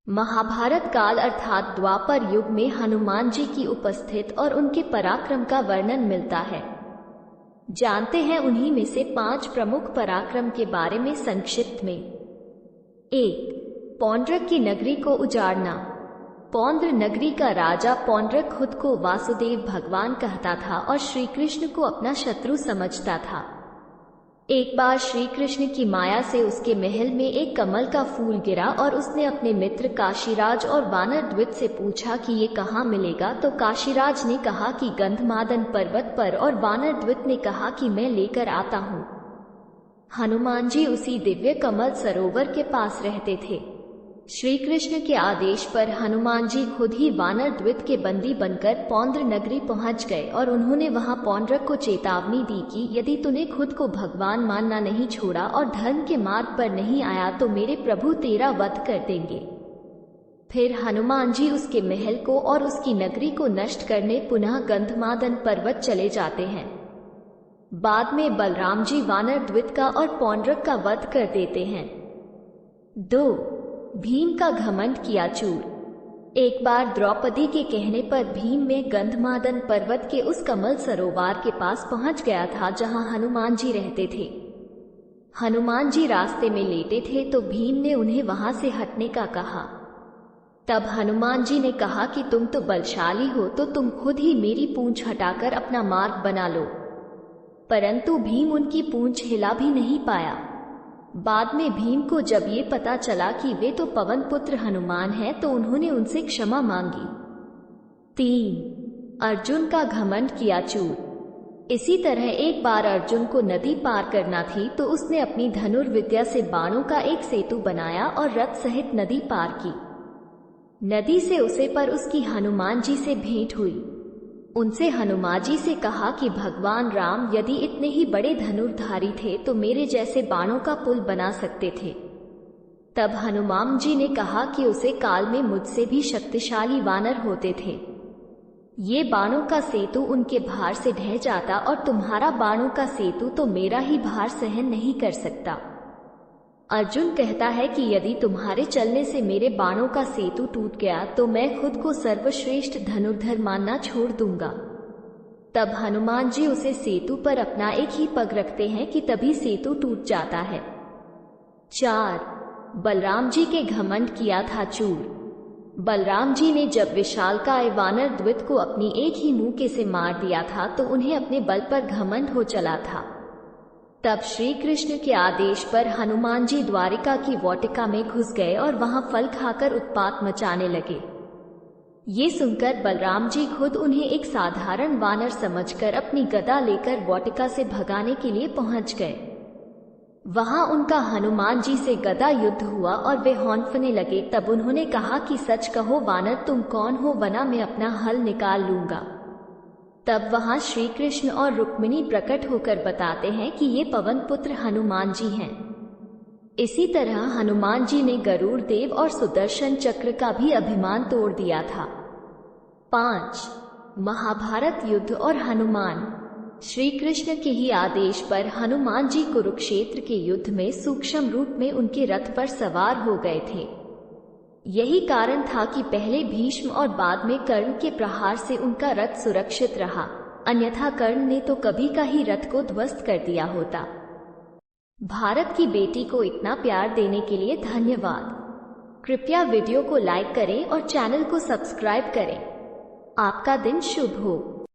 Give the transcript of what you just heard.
महाभारत काल अर्थात द्वापर युग में हनुमान जी की उपस्थित और उनके पराक्रम का वर्णन मिलता है। जानते हैं उन्हीं में से 5 प्रमुख पराक्रम के बारे में संक्षिप्त में। 1. पौंड्रक की नगरी को उजाड़ना। पौंद्र नगरी का राजा पौंड्रक खुद को वासुदेव भगवान कहता था और श्री कृष्ण को अपना शत्रु समझता था। एक बार श्री कृष्ण की माया से उसके महल में एक कमल का फूल गिरा और उसने अपने मित्र काशीराज और वानरद्वित से पूछा कि ये कहाँ मिलेगा, तो काशीराज ने कहा कि गंधमादन पर्वत पर और वानरद्वित ने कहा कि मैं लेकर आता हूँ। हनुमान जी उसी दिव्य कमल सरोवर के पास रहते थे। श्री कृष्ण के आदेश पर हनुमान जी खुद ही वानरद्वित के बंदी बनकर पौंद्र नगरी पहुंच गए और उन्होंने वहां पौंड्रक को चेतावनी दी कि यदि तूने खुद को भगवान मानना नहीं छोड़ा और धर्म के मार्ग पर नहीं आया तो मेरे प्रभु तेरा वध कर देंगे। फिर हनुमान जी उसके महल को और उसकी नगरी को नष्ट करने पुनः गंधमादन पर्वत चले जाते हैं। बाद में बलराम जी वानरद्वित का और पौंड्रक का वध कर देते हैं। 2. भीम का घमंड किया चूर। एक बार द्रौपदी के कहने पर भीम में गंधमादन पर्वत के उस कमल सरोवर के पास पहुंच गया था जहां हनुमान जी रहते थे। हनुमान जी रास्ते में लेटे थे तो भीम ने उन्हें वहां से हटने का कहा। तब हनुमान जी ने कहा कि तुम तो बलशाली हो तो तुम खुद ही मेरी पूंछ हटाकर अपना मार्ग बना लो। परंतु भीम उनकी पूंछ हिला भी नहीं पाया। बाद में भीम को जब ये पता चला कि वे तो पवन पुत्र हनुमान हैं तो उन्होंने उनसे क्षमा मांगी। 3. अर्जुन का घमंड किया चूर। इसी तरह एक बार अर्जुन को नदी पार करना थी तो उसने अपनी धनुर्विद्या से बाणों का एक सेतु बनाया और रथ सहित नदी पार की। नदी से उसे पर उसकी हनुमान जी से भेंट हुई। उनसे हनुमान जी से कहा कि भगवान राम यदि इतने ही बड़े धनुर्धारी थे तो मेरे जैसे बाणों का पुल बना सकते थे। तब हनुमान जी ने कहा कि उसे काल में मुझसे भी शक्तिशाली वानर होते थे। ये बाणों का सेतु उनके भार से ढह जाता और तुम्हारा बाणों का सेतु तो मेरा ही भार सहन नहीं कर सकता। अर्जुन कहता है कि यदि तुम्हारे चलने से मेरे बाणों का सेतु टूट गया तो मैं खुद को सर्वश्रेष्ठ धनुर्धर मानना छोड़ दूंगा। तब हनुमान जी उसे सेतु पर अपना एक ही पग रखते हैं कि तभी सेतु टूट जाता है। 4. बलराम जी के घमंड किया था चूर। बलराम जी ने जब विशालकाय वानरद्वित को अपनी एक ही मुक्के से मार दिया था तो उन्हें अपने बल पर घमंड हो चला था। तब श्री कृष्ण के आदेश पर हनुमान जी द्वारिका की वाटिका में घुस गए और वहां फल खाकर उत्पात मचाने लगे। ये सुनकर बलराम जी खुद उन्हें एक साधारण वानर समझकर अपनी गदा लेकर वाटिका से भगाने के लिए पहुंच गए। वहां उनका हनुमान जी से गदा युद्ध हुआ और वे हौंफने लगे। तब उन्होंने कहा कि सच कहो वानर, तुम कौन हो, वरना मैं अपना हल निकाल लूंगा। तब वहां श्री कृष्ण और रुक्मिणी प्रकट होकर बताते हैं कि ये पवन पुत्र हनुमान जी हैं। इसी तरह हनुमान जी ने गरुड़ देव और सुदर्शन चक्र का भी अभिमान तोड़ दिया था। 5. महाभारत युद्ध और हनुमान। श्री कृष्ण के ही आदेश पर हनुमान जी कुरुक्षेत्र के युद्ध में सूक्ष्म रूप में उनके रथ पर सवार हो गए थे। यही कारण था कि पहले भीष्म और बाद में कर्ण के प्रहार से उनका रथ सुरक्षित रहा, अन्यथा कर्ण ने तो कभी का ही रथ को ध्वस्त कर दिया होता। भारत की बेटी को इतना प्यार देने के लिए धन्यवाद। कृपया वीडियो को लाइक करें और चैनल को सब्सक्राइब करें। आपका दिन शुभ हो।